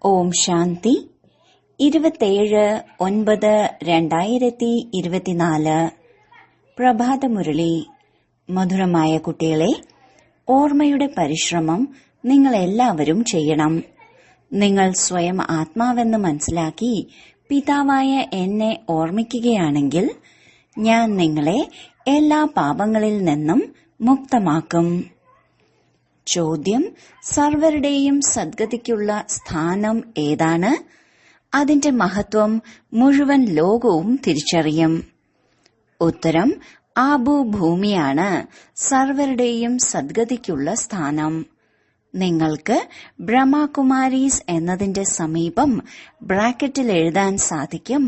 ഓം ശാന്തി 27/9/2024 പ്രഭാതമുരളി. മധുരമായ കുട്ടികളെ, ഓർമ്മയുടെ പരിശ്രമം നിങ്ങൾ എല്ലാവരും ചെയ്യണം. നിങ്ങൾ സ്വയം ആത്മാവെന്ന് മനസ്സിലാക്കി പിതാവായ എന്നെ ഓർമ്മിക്കുകയാണെങ്കിൽ ഞാൻ നിങ്ങളെ എല്ലാ പാപങ്ങളിൽ നിന്നും മുക്തമാക്കും. ചോദ്യം: സർവരുടെയും സദ്ഗതിക്കുള്ള സ്ഥാനം ഏതാണ്? അതിന്റെ മഹത്വം മുഴുവൻ ലോകവും തിരിച്ചറിയും. ഉത്തരം: ആബു ഭൂമിയാണ് സർവരുടെയും സദ്ഗതിക്കുള്ള സ്ഥാനം. നിങ്ങൾക്ക് ബ്രഹ്മകുമാരീസ് എന്നതിന്റെ സമീപം ബ്രാക്കറ്റിൽ എഴുതാൻ സാധിക്കും,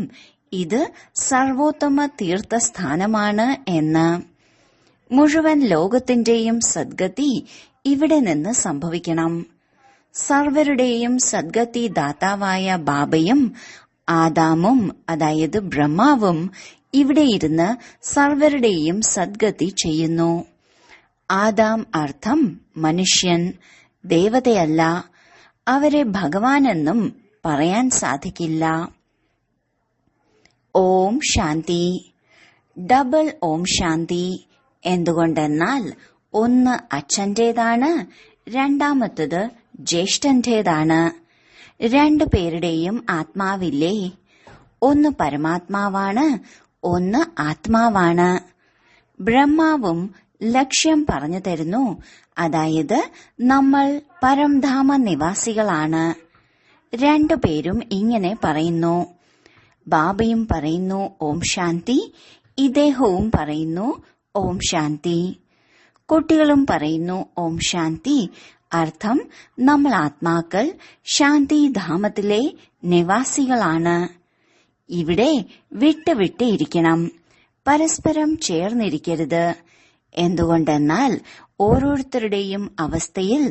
ഇത് സർവോത്തമ തീർത്ഥസ്ഥാനമാണ് എന്ന്. മുഴുവൻ ലോകത്തിന്റെയും സദ്ഗതി ഇവിടെ നിന്ന് സംഭവിക്കണം. സർവരുടെയും സദ്ഗതി ദാതാവായ ബാബയും ആദാമും, അതായത് ബ്രഹ്മാവും, ഇവിടെ ഇരുന്ന് സർവരുടെയും സദ്ഗതി ചെയ്യുന്നു. ആദാം അർത്ഥം മനുഷ്യൻ, ദേവതയല്ല. അവരെ ഭഗവാനെന്നും പറയാൻ സാധിക്കില്ല. ഓം ശാന്തി. ഡബിൾ ഓം ശാന്തി. എന്തുകൊണ്ടെന്നാൽ ഒന്ന് അച്ഛന്റേതാണ്, രണ്ടാമത്തത് ജ്യേഷ്ഠന്റേതാണ്. രണ്ടുപേരുടെയും ആത്മാവില്ലേ? ഒന്ന് പരമാത്മാവാണ്, ഒന്ന് ആത്മാവാണ്. ബ്രഹ്മാവും ലക്ഷ്യം പറഞ്ഞു തരുന്നു, അതായത് നമ്മൾ പരംധാമ നിവാസികളാണ്. രണ്ടുപേരും ഇങ്ങനെ പറയുന്നു. ബാബയും പറയുന്നു ഓം ശാന്തി, ഇദ്ദേഹവും പറയുന്നു ഓം ശാന്തി. കുട്ടികളും പറയുന്നു ഓം ശാന്തി. അർത്ഥം നമ്മൾ ആത്മാക്കൾ ശാന്തിധാമത്തിലെ നിവാസികളാണ്. ഇവിടെ വിട്ട് ഇരിക്കണം, പരസ്പരം ചേർന്നിരിക്കരുത്. എന്തുകൊണ്ടെന്നാൽ ഓരോരുത്തരുടെയും അവസ്ഥയിൽ,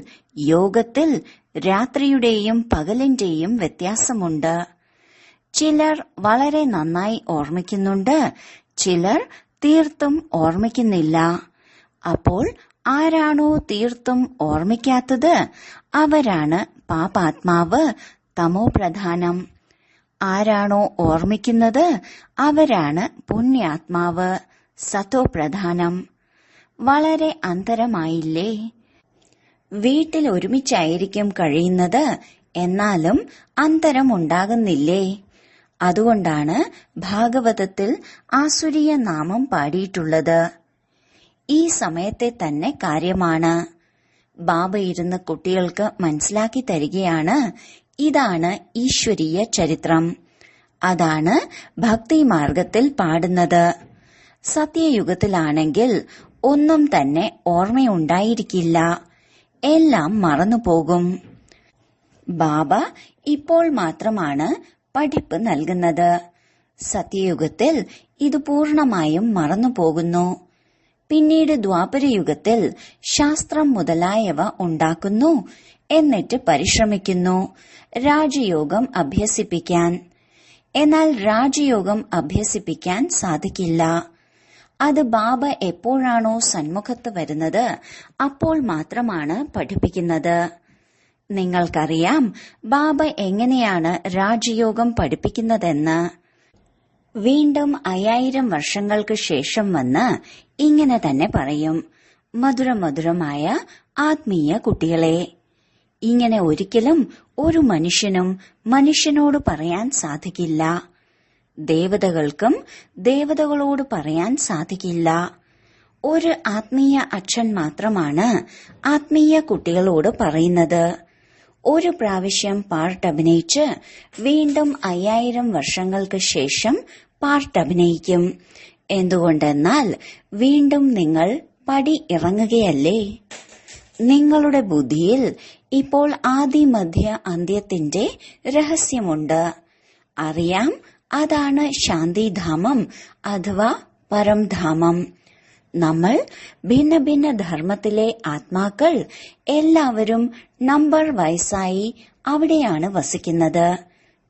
യോഗത്തിൽ രാത്രിയുടെയും പകലിന്റെയും വ്യത്യാസമുണ്ട്. ചിലർ വളരെ നന്നായി ഓർമ്മിക്കുന്നുണ്ട്, ചിലർ തീർത്തും ഓർമ്മിക്കുന്നില്ല. അപ്പോൾ ആരാണോ തീർത്തും ഓർമ്മിക്കാത്തത് അവരാണ് പാപാത്മാവ്, തമോപ്രധാനം. ആരാണോ ഓർമ്മിക്കുന്നത് അവരാണ് പുണ്യാത്മാവ്, സതോപ്രധാനം. വളരെ അന്തരമായില്ലേ? വീട്ടിൽ ഒരുമിച്ചായിരിക്കും കഴിയുന്നത്, എന്നാലും അന്തരമുണ്ടാകുന്നില്ലേ? അതുകൊണ്ടാണ് ഭാഗവതത്തിൽ ആസുരീയ നാമം പാടിയിട്ടുള്ളത്. ഈ സമയത്തെ തന്നെ കാര്യമാണ്. ബാബ ഇരുന്ന് കുട്ടികൾക്ക് മനസ്സിലാക്കി തരികയാണ്, ഇതാണ് ഈശ്വരീയ ചരിത്രം. അതാണ് ഭക്തി മാർഗത്തിൽ പാടുന്നത്. സത്യയുഗത്തിലാണെങ്കിൽ ഒന്നും തന്നെ ഓർമ്മയുണ്ടായിരിക്കില്ല, എല്ലാം മറന്നുപോകും. ബാബ ഇപ്പോൾ മാത്രമാണ് പഠിപ്പ് നൽകുന്നത്. സത്യയുഗത്തിൽ ഇത് പൂർണമായും മറന്നുപോകുന്നു. പിന്നീട് ദ്വാപരയുഗത്തിൽ ശാസ്ത്രം മുതലായവ ഉണ്ടാക്കുന്നു, എന്നിട്ട് പരിശ്രമിക്കുന്നു രാജയോഗം അഭ്യസിപ്പിക്കാൻ. എന്നാൽ രാജയോഗം അഭ്യസിപ്പിക്കാൻ സാധിക്കില്ല. അത് ബാബ എപ്പോഴാണോ സന്മുഖത്ത് വരുന്നത് അപ്പോൾ മാത്രമാണ് പഠിപ്പിക്കുന്നത്. നിങ്ങൾക്കറിയാം ബാബ എങ്ങനെയാണ് രാജയോഗം പഠിപ്പിക്കുന്നതെന്ന്. വീണ്ടും 5000 വർഷങ്ങൾക്ക് ശേഷം വന്ന് ഇങ്ങനെ തന്നെ പറയും, മധുരമായ ആത്മീയ കുട്ടികളെ. ഇങ്ങനെ ഒരിക്കലും ഒരു മനുഷ്യനും മനുഷ്യനോട് പറയാൻ സാധിക്കില്ല. ദേവതകൾക്കും ദേവതകളോട് പറയാൻ സാധിക്കില്ല. ഒരു ആത്മീയ അച്ഛൻ മാത്രമാണ് ആത്മീയ കുട്ടികളോട് പറയുന്നത്. ഒരു പ്രാവശ്യം പാർട്ട് അഭിനയിച്ച് വീണ്ടും 5000 വർഷങ്ങൾക്ക് ശേഷം പാർട്ട് അഭിനയിക്കും. എന്തുകൊണ്ടെന്നാൽ വീണ്ടും നിങ്ങൾ പടി ഇറങ്ങുകയല്ലേ. നിങ്ങളുടെ ബുദ്ധിയിൽ ഇപ്പോൾ ആദി മധ്യ അന്ത്യത്തിന്റെ രഹസ്യമുണ്ട്. അറിയാം, അതാണ് ശാന്തിധാമം അഥവാ പരംധാമം. നമ്മൾ ഭിന്ന ഭിന്ന ധർമ്മത്തിലെ ആത്മാക്കൾ എല്ലാവരും നമ്പർ വയസ്സായി അവിടെയാണ് വസിക്കുന്നത്,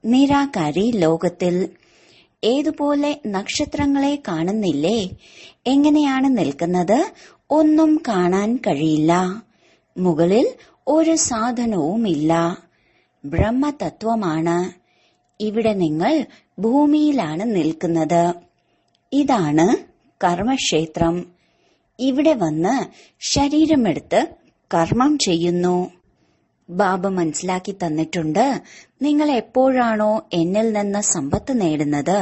നിരാകാരി ലോകത്തിൽ. ഏതുപോലെ നക്ഷത്രങ്ങളെ കാണുന്നില്ലേ? എങ്ങനെയാണ് നിൽക്കുന്നത്? ഒന്നും കാണാൻ കഴിയില്ല. മുകളിൽ ഒരു സാധനവുമില്ല. ബ്രഹ്മതത്വമാണ്. ഇവിടെ നിങ്ങൾ ഭൂമിയിലാണ് നിൽക്കുന്നത്. ഇതാണ് കർമ്മക്ഷേത്രം. ഇവിടെ വന്ന് ശരീരമെടുത്ത് കർമ്മം ചെയ്യുന്നു. ബാബ മനസ്സിലാക്കി തന്നിട്ടുണ്ട്, നിങ്ങൾ എപ്പോഴാണോ എന്നിൽ നിന്ന് സമ്പത്ത് നേടുന്നത്,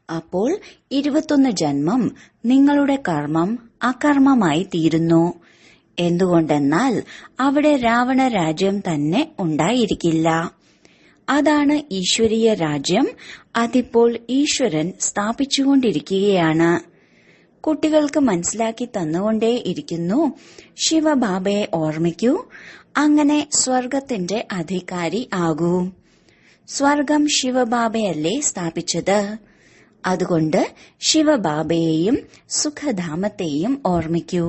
അപ്പോൾ 21 ജന്മം നിങ്ങളുടെ കർമ്മം അകർമ്മമായി തീരുന്നു. എന്തുകൊണ്ടെന്നാൽ അവിടെ രാവണ രാജ്യം തന്നെ ഉണ്ടായിരിക്കില്ല. അതാണ് ഈശ്വരീയ രാജ്യം. അതിപ്പോൾ ഈശ്വരൻ സ്ഥാപിച്ചുകൊണ്ടിരിക്കുകയാണ്. കുട്ടികൾക്ക് മനസ്സിലാക്കി തന്നുകൊണ്ടേയിരിക്കുന്നു, ശിവബാബയെ ഓർമ്മിക്കൂ, അങ്ങനെ സ്വർഗത്തിന്റെ അധികാരി ആകൂ. സ്വർഗം ശിവബാബയല്ലേ സ്ഥാപിച്ചത്. അതുകൊണ്ട് ശിവബാബയെയും സുഖധാമത്തെയും ഓർമ്മിക്കൂ.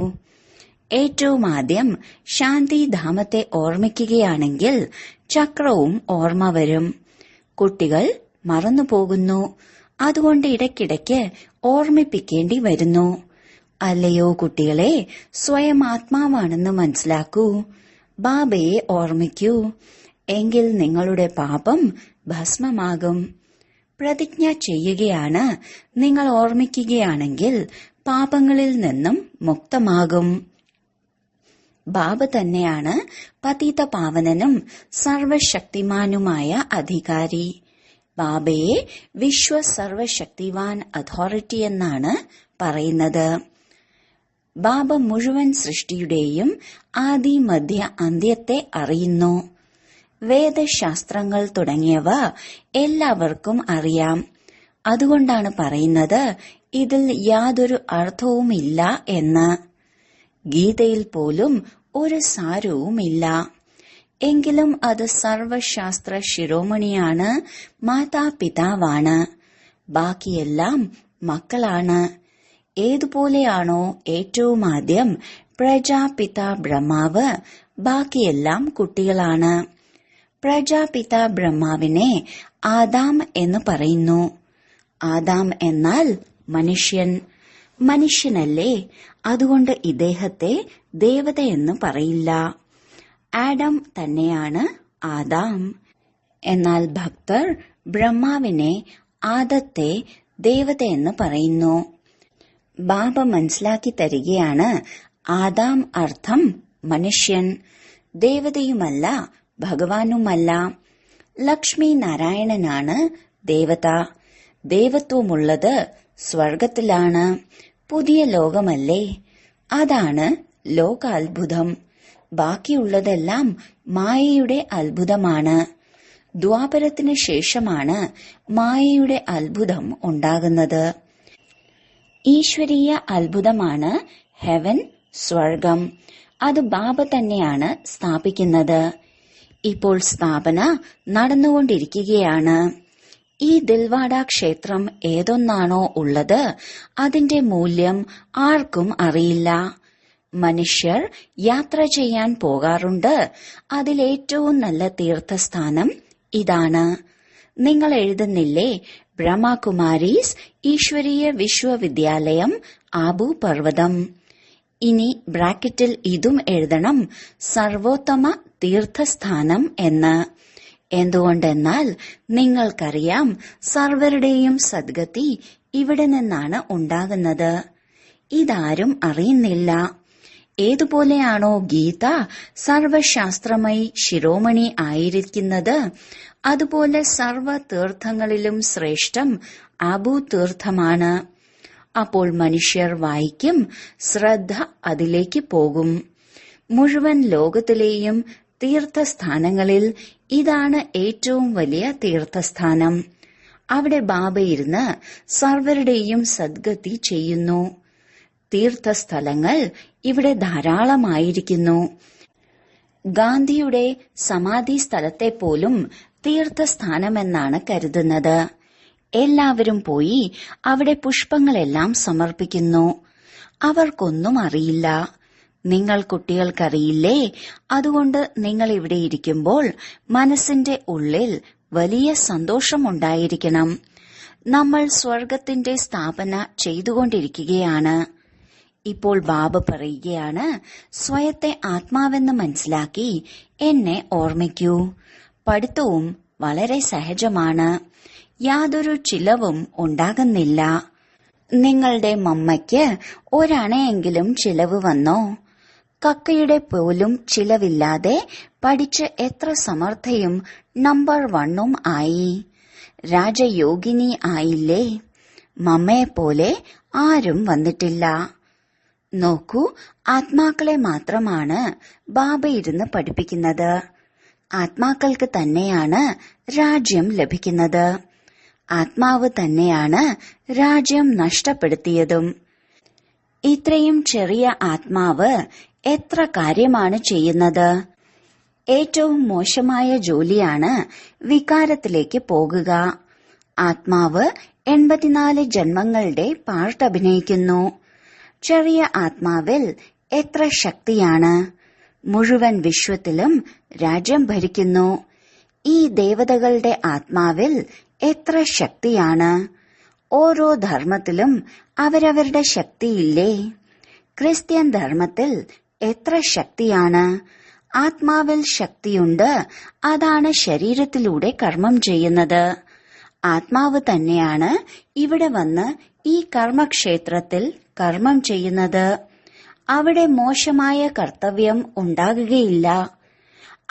ഏറ്റവും ആദ്യം ശാന്തിധാമത്തെ ഓർമ്മിക്കുകയാണെങ്കിൽ ചക്രവും ഓർമ്മ വരും. കുട്ടികൾ മറന്നുപോകുന്നു. അതുകൊണ്ട് ഇടയ്ക്കിടയ്ക്ക് ഓർമ്മിപ്പിക്കേണ്ടി വരുന്നു. അല്ലയോ കുട്ടികളെ, സ്വയം ആത്മാവാണെന്ന് മനസ്സിലാക്കൂ. ബാബയെ ഓർമ്മിക്കൂ. എങ്കിൽ നിങ്ങളുടെ പാപം ഭസ്മമാകും. പ്രതിജ്ഞ ചെയ്യുകയാണ്, നിങ്ങൾ ഓർമ്മിക്കുകയാണെങ്കിൽ പാപങ്ങളിൽ നിന്നും മുക്തമാകും. ബാബ തന്നെയാണ് പതിത പാവനനും സർവശക്തിമാനുമായ അധികാരി. ബാബയെ വിശ്വ സർവശക്തിവാൻ അതോറിറ്റി എന്നാണ് പറയുന്നത്. ബാബ മുഴുവൻ സൃഷ്ടിയുടെയും ആദി മധ്യ അന്ത്യത്തെ അറിയുന്നു. വേദശാസ്ത്രങ്ങൾ തുടങ്ങിയവ എല്ലാവർക്കും അറിയാം. അതുകൊണ്ടാണ് പറയുന്നത് ഇതിൽ യാതൊരു അർത്ഥവുമില്ല എന്ന്. ഗീതയിൽ പോലും ഒരു സാരവുമില്ല. എങ്കിലും അത് സർവശാസ്ത്ര ശിരോമണിയാണ്, മാതാപിതാവാണ്. ബാക്കിയെല്ലാം മക്കളാണ്. ഏതുപോലെയാണോ ഏറ്റവും ആദ്യം പ്രജാപിത ബ്രഹ്മാവ്, ബാക്കിയെല്ലാം കുട്ടികളാണ്. പ്രജാപിത ബ്രഹ്മാവിനെ ആദാം എന്ന് പറയുന്നു. ആദാം എന്നാൽ മനുഷ്യൻ. മനുഷ്യനല്ലേ, അതുകൊണ്ട് ഇദ്ദേഹത്തെ ദേവതയെന്ന് പറയില്ല. ആഡം തന്നെയാണ് ആദാം. എന്നാൽ ഭക്തർ ബ്രഹ്മാവിനെ ആദത്തെ ദേവതയെന്ന് പറയുന്നു. ബാബ മനസ്സിലാക്കി തരികയാണ്, ആദാം അർത്ഥം മനുഷ്യൻ, ദേവതയുമല്ല ഭഗവാനുമല്ല. ലക്ഷ്മി നാരായണനാണ് ദേവത. ദേവത്വമുള്ളത് സ്വർഗത്തിലാണ്. പുതിയ ലോകമല്ലേ, അതാണ് ലോകാത്ഭുതം. ബാക്കിയുള്ളതെല്ലാം മായയുടെ അത്ഭുതമാണ്. ദ്വാപരത്തിന് ശേഷമാണ് മായയുടെ അത്ഭുതം ഉണ്ടാകുന്നത്. ഈശ്വരീയ അത്ഭുതമാണ് ഹെവൻ, സ്വർഗം. അത് ബാബ തന്നെയാണ് സ്ഥാപിക്കുന്നത്. ഇപ്പോൾ സ്ഥാപന നടന്നുകൊണ്ടിരിക്കുകയാണ്. ഈ ദിൽവാഡ ക്ഷേത്രം ഏതൊന്നാണോ ഉള്ളത് അതിന്റെ മൂല്യം ആർക്കും അറിയില്ല. മനുഷ്യർ യാത്ര ചെയ്യാൻ പോകാറുണ്ട്. അതിലേറ്റവും നല്ല തീർത്ഥസ്ഥാനം ഇതാണ്. നിങ്ങൾ എഴുതുന്നില്ലേ, ബ്രഹ്മകുമാരീസ് ഈശ്വരീയ വിശ്വവിദ്യാലയം ആബു പർവ്വതം. ഇനി ബ്രാക്കറ്റിൽ ഇതും എഴുതണം, സർവോത്തമ തീർത്ഥസ്ഥാനം എന്ന്. എന്തുകൊണ്ടെന്നാൽ നിങ്ങൾക്കറിയാം, സർവരുടെയും സദ്ഗതി ഇവിടെ നിന്നാണ് ഉണ്ടാകുന്നത്. ഇതാരും അറിയുന്നില്ല. ഏതുപോലെയാണോ ഗീത സർവശാസ്ത്രമായി ശിരോമണി ആയിരിക്കുന്നത്, അതുപോലെ സർവ തീർത്ഥങ്ങളിലും ശ്രേഷ്ഠം ആബു തീർത്ഥമാണ്. അപ്പോൾ മനുഷ്യർ വായിക്കും, ശ്രദ്ധ അതിലേക്ക് പോകും. മുഴുവൻ ലോകത്തിലെയും തീർത്ഥസ്ഥാനങ്ങളിൽ ഇതാണ് ഏറ്റവും വലിയ തീർത്ഥസ്ഥാനം. അവിടെ ബാബ ഇരുന്ന് സർവരുടെയും സദ്ഗതി ചെയ്യുന്നു. തീർത്ഥസ്ഥലങ്ങൾ ഇവിടെ ധാരാളമായിരിക്കുന്നു. ഗാന്ധിയുടെ സമാധി സ്ഥലത്തെ പോലും തീർത്ഥസ്ഥാനമെന്നാണ് കരുതുന്നത്. എല്ലാവരും പോയി അവിടെ പുഷ്പങ്ങളെല്ലാം സമർപ്പിക്കുന്നു. അവർക്കൊന്നും അറിയില്ല. നിങ്ങൾ കുട്ടികൾക്കറിയില്ലേ? അതുകൊണ്ട് നിങ്ങൾ ഇവിടെ ഇരിക്കുമ്പോൾ മനസ്സിന്റെ ഉള്ളിൽ വലിയ സന്തോഷമുണ്ടായിരിക്കണം. നമ്മൾ സ്വർഗത്തിന്റെ സ്ഥാപന ചെയ്തുകൊണ്ടിരിക്കുകയാണ്. ഇപ്പോൾ ബാബ പറയുകയാണ്, സ്വയത്തെ ആത്മാവെന്ന് മനസ്സിലാക്കി എന്നെ ഓർമ്മിക്കൂ. പഠിത്തവും വളരെ സഹജമാണ്. യാതൊരു ചിലവും ഉണ്ടാകുന്നില്ല. നിങ്ങളുടെ മമ്മയ്ക്ക് ഒരണയെങ്കിലും ചിലവ് വന്നോ? കക്കയുടെ പോലും ചിലവില്ലാതെ പഠിച്ച് എത്ര സമർത്ഥയും നമ്പർ 1 ആയി. രാജയോഗിനി ആയില്ലേ? മമ്മയെപ്പോലെ ആരും വന്നിട്ടില്ല. നോക്കൂ, ആത്മാക്കളെ മാത്രമാണ് ബാബ ഇരുന്ന് പഠിപ്പിക്കുന്നത്. ആത്മാക്കൾക്ക് തന്നെയാണ് രാജ്യം ലഭിക്കുന്നത്. ആത്മാവ് തന്നെയാണ് രാജ്യം നഷ്ടപ്പെടുത്തിയതും. ഇത്രയും ചെറിയ ആത്മാവ് എത്ര കാര്യമാണ് ചെയ്യുന്നത്. ഏറ്റവും മോശമായ ജോലിയാണ് വികാരത്തിലേക്ക് പോകുക. ആത്മാവ് 84 ജന്മങ്ങളുടെ പാർട്ട് അഭിനയിക്കുന്നു. ചെറിയ ആത്മാവിൽ എത്ര ശക്തിയാണ്. മുഴുവൻ വിശ്വത്തിലും രാജ്യം ഭരിക്കുന്നു. ഈ ദേവതകളുടെ ആത്മാവിൽ എത്ര ശക്തിയാണ്. ഓരോ ധർമ്മത്തിലും അവരവരുടെ ശക്തിയില്ലേ? ക്രിസ്ത്യൻ ധർമ്മത്തിൽ എത്ര ശക്തിയാണ്. ആത്മാവിൽ ശക്തിയുണ്ട്. അതാണ് ശരീരത്തിലൂടെ കർമ്മം ചെയ്യുന്നത്. ആത്മാവ് തന്നെയാണ് ഇവിടെ വന്ന് ഈ കർമ്മക്ഷേത്രത്തിൽ കർമ്മം ചെയ്യുന്നത്. അവിടെ മോശമായ കർത്തവ്യം ഉണ്ടാകുകയില്ല.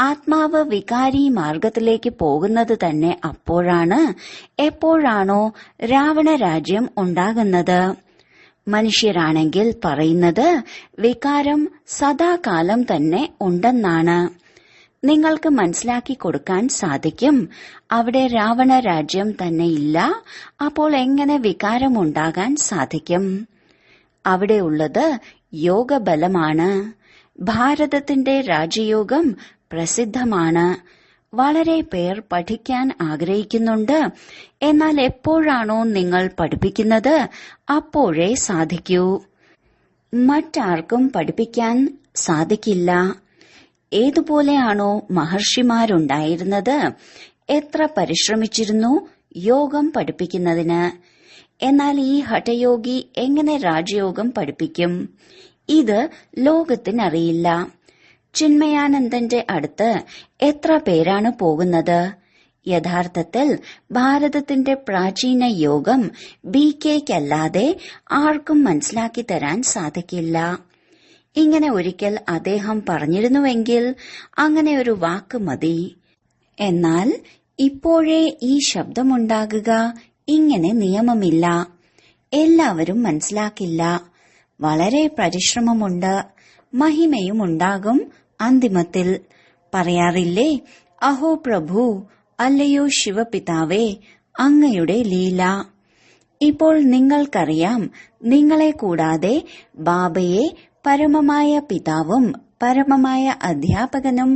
ആത്മാവ് വികാരി മാർഗത്തിലേക്ക് പോകുന്നത് തന്നെ അപ്പോഴാണ്, എപ്പോഴാണോ രാവണ രാജ്യം ഉണ്ടാകുന്നത്. മനുഷ്യരാണെങ്കിൽ പറയുന്നത് വികാരം സദാകാലം തന്നെ ഉണ്ടെന്നാണ്. നിങ്ങൾക്ക് മനസ്സിലാക്കി കൊടുക്കാൻ സാധിക്കും. അവിടെ രാവണ രാജ്യം തന്നെ ഇല്ല. അപ്പോൾ എങ്ങനെ വികാരമുണ്ടാകാൻ സാധിക്കും? അവിടെയുള്ളത് യോഗബലമാണ്. ഭാരതത്തിന്റെ രാജയോഗം പ്രസിദ്ധമാണ്. വളരെ പേർ പഠിക്കാൻ ആഗ്രഹിക്കുന്നുണ്ട്. എന്നാൽ എപ്പോഴാണോ നിങ്ങൾ പഠിപ്പിക്കുന്നത് അപ്പോഴേ സാധിക്കൂ. മറ്റാർക്കും പഠിപ്പിക്കാൻ സാധിക്കില്ല. ഏതുപോലെയാണോ മഹർഷിമാരുണ്ടായിരുന്നത്, എത്ര പരിശ്രമിച്ചിരുന്നു യോഗം പഠിപ്പിക്കുന്നതിന്. എന്നാൽ ഈ ഹഠയോഗി എങ്ങനെ രാജയോഗം പഠിപ്പിക്കും? ഇത് ലോകത്തിനറിയില്ല. ചിന്മയാനന്ദന്റെ അടുത്ത് എത്ര പേരാണ് പോകുന്നത്? യഥാർത്ഥത്തിൽ ഭാരതത്തിന്റെ പ്രാചീന യോഗം BKക്കല്ലാതെ ആർക്കും മനസ്സിലാക്കി തരാൻ സാധിക്കില്ല. ഇങ്ങനെ ഒരിക്കൽ അദ്ദേഹം പറഞ്ഞിരുന്നുവെങ്കിൽ അങ്ങനെ ഒരു വാക്ക് മതി. എന്നാൽ ഇപ്പോഴേ ഈ ശബ്ദമുണ്ടാകുക, ഇങ്ങനെ നിയമമില്ല. എല്ലാവരും മനസ്സിലാക്കില്ല. വളരെ പരിശ്രമമുണ്ട്. മഹിമയുമുണ്ടാകും. അന്തിമത്തിൽ പറയാറില്ലേ, അഹോ പ്രഭു, അല്ലയോ ശിവപിതാവേ, അങ്ങയുടെ ലീല. ഇപ്പോൾ നിങ്ങൾക്കറിയാം, നിങ്ങളെ കൂടാതെ ബാബയെ പരമമായ പിതാവും പരമമായ അധ്യാപകനും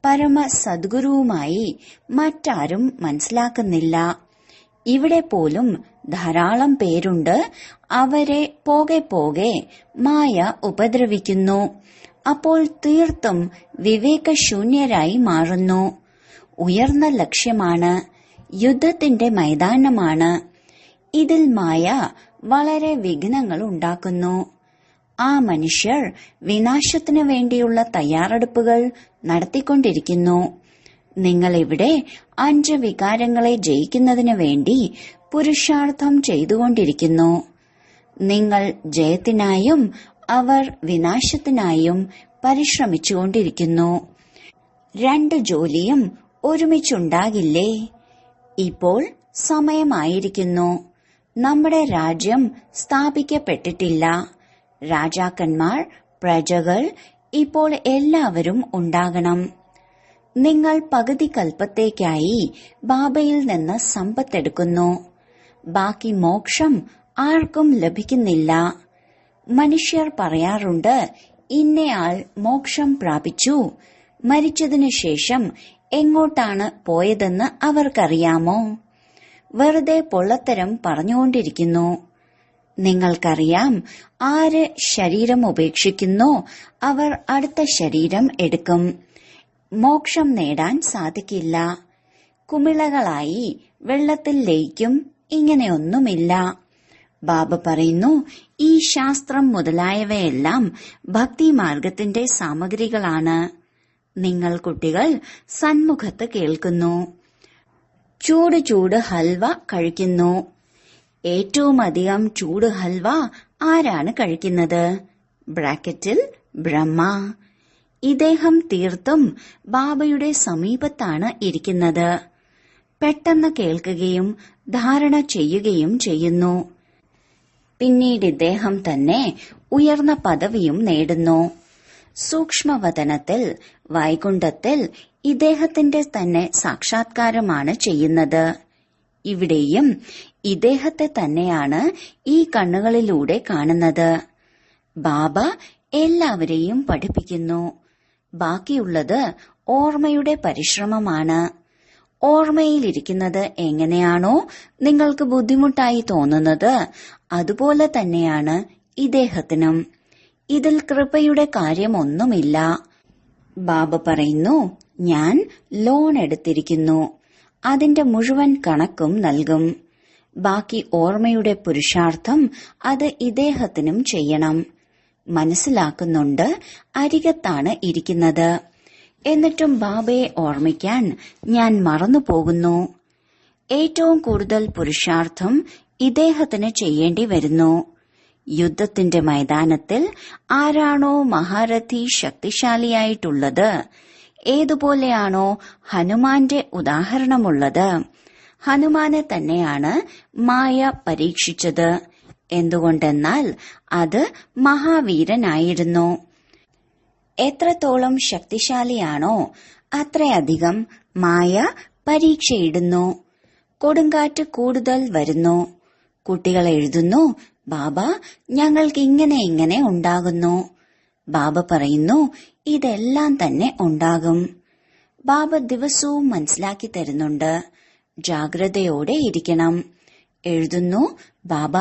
പരമ സദ്ഗുരുവുമായി മറ്റാരും മനസ്സിലാക്കുന്നില്ല. ഇവിടെ പോലും ധാരാളം പേരുണ്ട്. അവരെ പോകെ പോകെ മായ ഉപദ്രവിക്കുന്നു. അപ്പോൾ തീർത്തും വിവേകശൂന്യരായി മാറുന്നു. ഉയർന്ന ലക്ഷ്യമാണ്, യുദ്ധത്തിന്റെ മൈതാനമാണ്. ഇതിൽ മായ വളരെ വിഘ്നങ്ങൾ ഉണ്ടാക്കുന്നു. ആ മനുഷ്യർ വിനാശത്തിനു വേണ്ടിയുള്ള തയ്യാറെടുപ്പുകൾ നടത്തിക്കൊണ്ടിരിക്കുന്നു. നിങ്ങളിവിടെ 5 വികാരങ്ങളെ ജയിക്കുന്നതിനു വേണ്ടി പുരുഷാർത്ഥം ചെയ്തുകൊണ്ടിരിക്കുന്നു. നിങ്ങൾ ജയത്തിനായും അവർ വിനാശത്തിനായും പരിശ്രമിച്ചുകൊണ്ടിരിക്കുന്നു. 2 ജോലിയും ഒരുമിച്ചുണ്ടാകില്ലേ? ഇപ്പോൾ സമയമായിരിക്കുന്നു. നമ്മുടെ രാജ്യം സ്ഥാപിക്കപ്പെട്ടിട്ടില്ല. രാജാക്കന്മാർ, പ്രജകൾ, ഇപ്പോൾ എല്ലാവരും ഉണ്ടാകണം. നിങ്ങൾ പകുതി കൽപ്പത്തേക്കായി ബാബയിൽ നിന്ന് സമ്പത്തെടുക്കുന്നു. ബാക്കി മോക്ഷം ആർക്കും ലഭിക്കുന്നില്ല. മനുഷ്യർ പറയാറുണ്ട്, ഇന്നയാൾ മോക്ഷം പ്രാപിച്ചു. മരിച്ചതിനു ശേഷം എങ്ങോട്ടാണ് പോയതെന്ന് അവർക്കറിയാമോ? വെറുതെ പൊള്ളത്തരം പറഞ്ഞുകൊണ്ടിരിക്കുന്നു. നിങ്ങൾക്കറിയാം, ആര് ശരീരം ഉപേക്ഷിക്കുന്നോ അവർ അടുത്ത ശരീരം എടുക്കും. മോക്ഷം നേടാൻ സാധിക്കില്ല. കുമിളകളായി വെള്ളത്തിൽ ലയിക്കും. ഇങ്ങനെയൊന്നുമില്ല. ബാബ പറയുന്നു, ഈ ശാസ്ത്രം മുതലായവയെല്ലാം ഭക്തിമാർഗത്തിന്റെ സാമഗ്രികളാണ്. നിങ്ങൾ കുട്ടികൾ സന്മുഖത്ത് കേൾക്കുന്നു. ചൂട് ചൂട് ഹൽവ കഴിക്കുന്നു. ഏറ്റവും അധികം ചൂട് ഹൽവ ആരാണ് കഴിക്കുന്നത്? ബ്രാക്കറ്റിൽ ബ്രഹ്മ. ഇദ്ദേഹം തീർത്തും ബാബയുടെ സമീപത്താണ് ഇരിക്കുന്നത്. പെട്ടെന്ന് കേൾക്കുകയും ധാരണ ചെയ്യുകയും ചെയ്യുന്നു. പിന്നീട് ഇദ്ദേഹം തന്നെ ഉയർന്ന പദവിയും നേടുന്നു. സൂക്ഷ്മവതനത്തിൽ വൈകുണ്ഠത്തിൽ ഇദ്ദേഹത്തിന്റെ തന്നെ സാക്ഷാത്കാരമാണ് ചെയ്യുന്നത്. ഇവിടെയും ഇദ്ദേഹത്തെ തന്നെയാണ് ഈ കണ്ണുകളിലൂടെ കാണുന്നത്. ബാബ എല്ലാവരെയും പഠിപ്പിക്കുന്നു. ബാക്കിയുള്ളത് ഓർമ്മയുടെ പരിശ്രമമാണ്. ഓർമ്മയിലിരിക്കുന്നത് എങ്ങനെയാണോ നിങ്ങൾക്ക് ബുദ്ധിമുട്ടായി തോന്നുന്നത്, അതുപോലെ തന്നെയാണ് ഇദ്ദേഹത്തിനും. ഇതിൽ കൃപയുടെ കാര്യമൊന്നുമില്ല. ബാബ പറയുന്നു, ഞാൻ ലോൺ എടുത്തിരിക്കുന്നു, അതിന്റെ മുഴുവൻ കണക്കും നൽകും. ബാക്കി ഓർമ്മയുടെ പുരുഷാർത്ഥം അത് ഇദ്ദേഹത്തിനും ചെയ്യണം. മനസ്സിലാക്കുന്നുണ്ട്, അരികത്താണ് ഇരിക്കുന്നത്. എന്നിട്ടും ബാബയെ ഓർമ്മിക്കാൻ ഞാൻ മറന്നുപോകുന്നു. ഏറ്റവും കൂടുതൽ പുരുഷാർത്ഥം ഇദ്ദേഹത്തിന് ചെയ്യേണ്ടി വരുന്നു. യുദ്ധത്തിന്റെ മൈതാനത്തിൽ ആരാണോ മഹാരഥി ശക്തിശാലിയായിട്ടുള്ളത്, ഏതുപോലെയാണോ ഹനുമാന്റെ ഉദാഹരണമുള്ളത്, ഹനുമാനെ തന്നെയാണ് മായ പരീക്ഷിച്ചത്. എന്തുകൊണ്ടെന്നാൽ അത് മഹാവീരനായിരുന്നു. എത്രത്തോളം ശക്തിശാലിയാണോ അത്രയധികം മായ പരീക്ഷയിടുന്നു. കൊടുങ്കാറ്റ് കൂടുതൽ വരുന്നു. കുട്ടികൾ എഴുതുന്നു, ബാബ ഞങ്ങൾക്ക് ഇങ്ങനെ ഉണ്ടാകുന്നു. ബാബ പറയുന്നു, ഇതെല്ലാം തന്നെ ഉണ്ടാകും. ബാബ ദിവസവും മനസ്സിലാക്കി തരുന്നുണ്ട്, ജാഗ്രതയോടെ ഇരിക്കണം. എഴുതുന്നു, ബാബ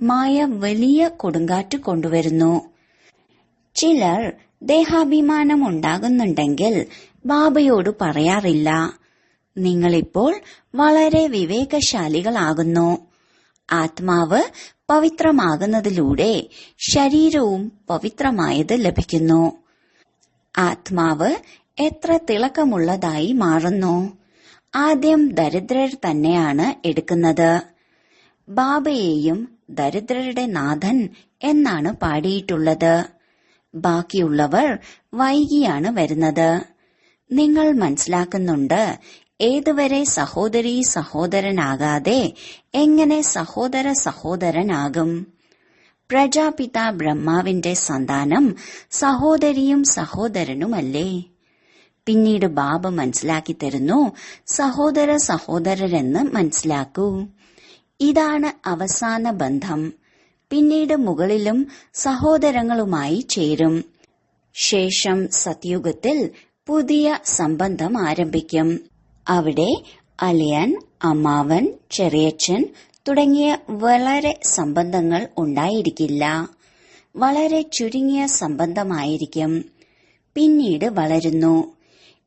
മായ വലിയ കൊടുങ്കാറ്റ് കൊണ്ടുവരുന്നു. ചിലർ ദേഹാഭിമാനം ഉണ്ടാകുന്നുണ്ടെങ്കിൽ ബാബയോട് പറയാറില്ല. നിങ്ങളിപ്പോൾ വളരെ വിവേകശാലികളാകുന്നു. ആത്മാവ് പവിത്രമാകുന്നതിലൂടെ ശരീരവും പവിത്രമായത് ലഭിക്കുന്നു. ആത്മാവ് എത്ര തിളക്കമുള്ളതായി മാറുന്നു. ആദ്യം ദരിദ്രർ തന്നെയാണ് എടുക്കുന്നത്. ബാബയെയും ദരിദ്രരുടെ നാഥൻ എന്നാണ് പാടിയിട്ടുള്ളത്. ബാക്കിയുള്ളവർ വൈകിയാണ് വരുന്നത്. നിങ്ങൾ മനസ്സിലാക്കുന്നുണ്ട്, ഏതുവരെ സഹോദരീ സഹോദരനാകാതെ എങ്ങനെ സഹോദര സഹോദരനാകും? പ്രജാപിത ബ്രഹ്മാവിന്റെ സന്താനം സഹോദരിയും സഹോദരനുമല്ലേ? പിന്നീട് ബാബ മനസ്സിലാക്കി തരുന്നു, സഹോദര സഹോദരരെന്ന് മനസ്സിലാക്കൂ. ഇതാണ് അവസാന ബന്ധം. പിന്നീട് മുകളിലും സഹോദരങ്ങളുമായി ചേരും. ശേഷം സത്യുഗത്തിൽ പുതിയ സംബന്ധം ആരംഭിക്കും. അവിടെ അളിയൻ, അമ്മാവൻ, ചെറിയച്ഛൻ തുടങ്ങിയ വളരെ സംബന്ധങ്ങൾ ഉണ്ടായിരിക്കില്ല. വളരെ ചുരുങ്ങിയ സംബന്ധമായിരിക്കും. പിന്നീട് വളരുന്നു.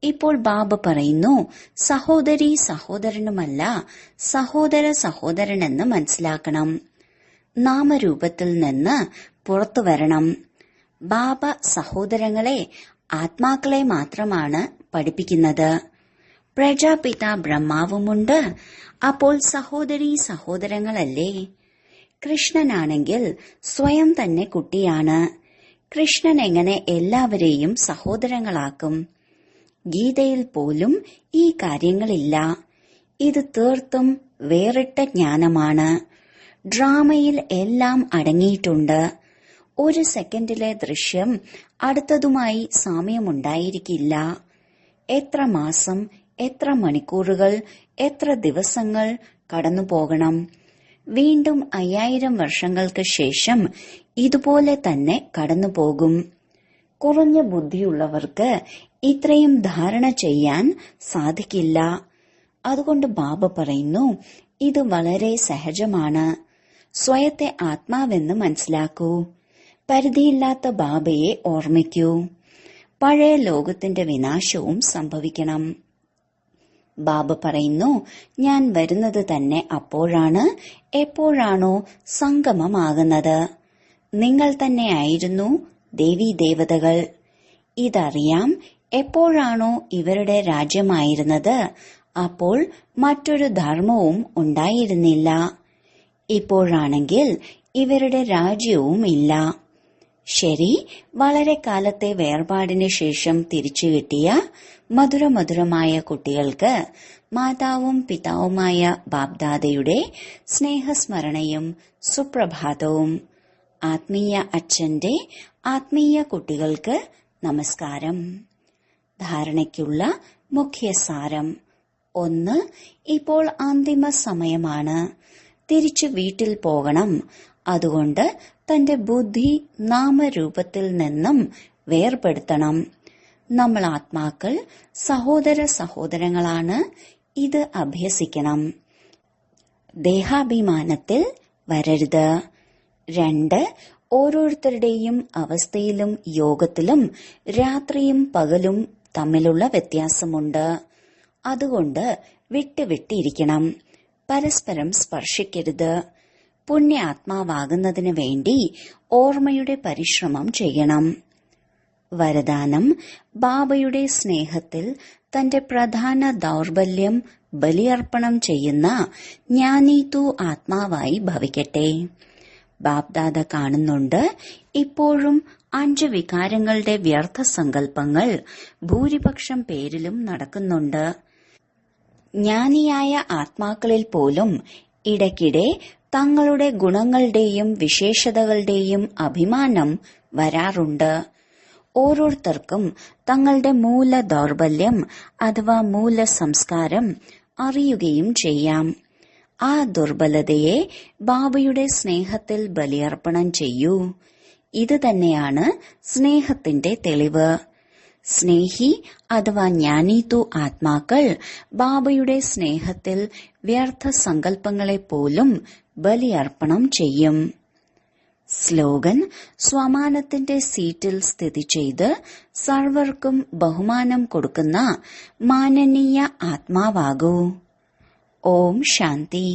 ഇപ്പോൾ ബാബ പറയുന്നു, സഹോദരി സഹോദരനുമല്ല, സഹോദര സഹോദരനെന്ന് മനസ്സിലാക്കണം. നാമരൂപത്തിൽ നിന്ന് പുറത്തു വരണം. ബാബ സഹോദരങ്ങളെ, ആത്മാക്കളെ മാത്രമാണ് പഠിപ്പിക്കുന്നത്. പ്രജാപിത ബ്രഹ്മാവുമുണ്ട്. അപ്പോൾ സഹോദരീ സഹോദരങ്ങളല്ലേ? കൃഷ്ണനാണെങ്കിൽ സ്വയം തന്നെ കുട്ടിയാണ്. കൃഷ്ണൻ എങ്ങനെ എല്ലാവരെയും സഹോദരങ്ങളാക്കും? ഗീതയിൽ പോലും ഈ കാര്യങ്ങളില്ല. ഇത് തീർത്തും വേറിട്ട ജ്ഞാനമാണ്. ഡ്രാമയിൽ എല്ലാം അടങ്ങിയിട്ടുണ്ട്. ഒരു സെക്കൻഡിലെ ദൃശ്യം അടുത്തതുമായി സാമ്യമുണ്ടായിരിക്കില്ല. എത്ര മാസം, എത്ര മണിക്കൂറുകൾ, എത്ര ദിവസങ്ങൾ കടന്നുപോകണം. വീണ്ടും 5000 വർഷങ്ങൾക്ക് ശേഷം ഇതുപോലെ തന്നെ കടന്നുപോകും. കുറഞ്ഞ ബുദ്ധിയുള്ളവർക്ക് ഇത്രയും ധാരണ ചെയ്യാൻ സാധിക്കില്ല. അതുകൊണ്ട് ബാബ പറയുന്നു, ഇത് വളരെ സഹജമാണ്. സ്വയത്തെ ആത്മാവെന്ന് മനസ്സിലാക്കൂ. പരിധിയില്ലാത്ത ബാബയെ ഓർമ്മിക്കൂ. പഴയ ലോകത്തിന്റെ വിനാശവും സംഭവിക്കണം. ബാബ പറയുന്നു, ഞാൻ വരുന്നത് തന്നെ അപ്പോഴാണ്, എപ്പോഴാണോ സംഗമമാകുന്നത്. നിങ്ങൾ തന്നെയായിരുന്നു ദേവീദേവതകൾ. ഇതറിയാം, എപ്പോഴാണോ ഇവരുടെ രാജ്യമായിരുന്നത് അപ്പോൾ മറ്റൊരു ധർമ്മവും ഉണ്ടായിരുന്നില്ല. ഇപ്പോഴാണെങ്കിൽ ഇവരുടെ രാജ്യവും ഇല്ല. ശരി, വളരെ കാലത്തെ വേർപാടിന് ശേഷം തിരിച്ചു കിട്ടിയ മധുരമധുരമായ കുട്ടികൾക്ക് മാതാവും പിതാവുമായ ബാബ്ദാദയുടെ സ്നേഹസ്മരണയും സുപ്രഭാതവും. ആത്മീയ അച്ഛന്റെ ആത്മീയ കുട്ടികൾക്ക് നമസ്കാരം. ധാരണയ്ക്കുള്ള മുഖ്യസാരം: 1. ഇപ്പോൾ അന്തിമ സമയമാണ്. തിരിച്ചു വീട്ടിൽ പോകണം. അതുകൊണ്ട് തന്റെ ബുദ്ധി നാമരൂപത്തിൽ നിന്നും വേർപെടുത്തണം. നമ്മൾ ആത്മാക്കൾ സഹോദര സഹോദരങ്ങളാണ്. ഇത് അഭ്യസിക്കണം. ദേഹാഭിമാനത്തിൽ വരരുത്. 2. ഓരോരുത്തരുടെയും അവസ്ഥയിലും യോഗത്തിലും രാത്രിയും പകലും തമ്മിലുള്ള വ്യത്യാസമുണ്ട്. അതുകൊണ്ട് വിട്ടുവിട്ടിരിക്കണം. പരസ്പരം സ്പർശിക്കരുത്. പുണ്യാത്മാവാകുന്നതിന് വേണ്ടി ഓർമ്മയുടെ പരിശ്രമം ചെയ്യണം. വരദാനം: ബാബയുടെ സ്നേഹത്തിൽ തന്റെ പ്രധാന ദൗർബല്യം ബലിയർപ്പണം ചെയ്യുന്ന ജ്ഞാനീതു ആത്മാവായി ഭവിക്കട്ടെ. ബാബ്ദാദ കാണുന്നുണ്ട്, ഇപ്പോഴും 5 വികാരങ്ങളുടെ വ്യർത്ഥ സങ്കല്പങ്ങൾ ഭൂരിപക്ഷം പേരിലും നടക്കുന്നുണ്ട്. ജ്ഞാനിയായ ആത്മാക്കളിൽ പോലും ഇടയ്ക്കിടെ തങ്ങളുടെ ഗുണങ്ങളുടെയും വിശേഷതകളുടെയും അഭിമാനം വരാറുണ്ട്. ഓരോരുത്തർക്കും തങ്ങളുടെ മൂല ദൗർബല്യം അഥവാ മൂല സംസ്കാരം അറിയുകയും ചെയ്യാം. ആ ദുർബലതയെ ബാബയുടെ സ്നേഹത്തിൽ ബലിയർപ്പണം ചെയ്യൂ. ഇത് തന്നെയാണ് സ്നേഹത്തിന്റെ തെളിവ്. സ്നേഹി അഥവാ ജ്ഞാനീതു ആത്മാക്കൾ ബാബയുടെ സ്നേഹത്തിൽ വ്യർത്ഥ സങ്കല്പങ്ങളെ പോലും ബലിയർപ്പണം ചെയ്യും. സ്ലോഗൻ: സ്വമാനത്തിന്റെ സീറ്റിൽ സ്ഥിതി ചെയ്ത് സർവർക്കും ബഹുമാനം കൊടുക്കുന്ന മാനനീയ ആത്മാവാകൂ. ഓം ശാന്തി.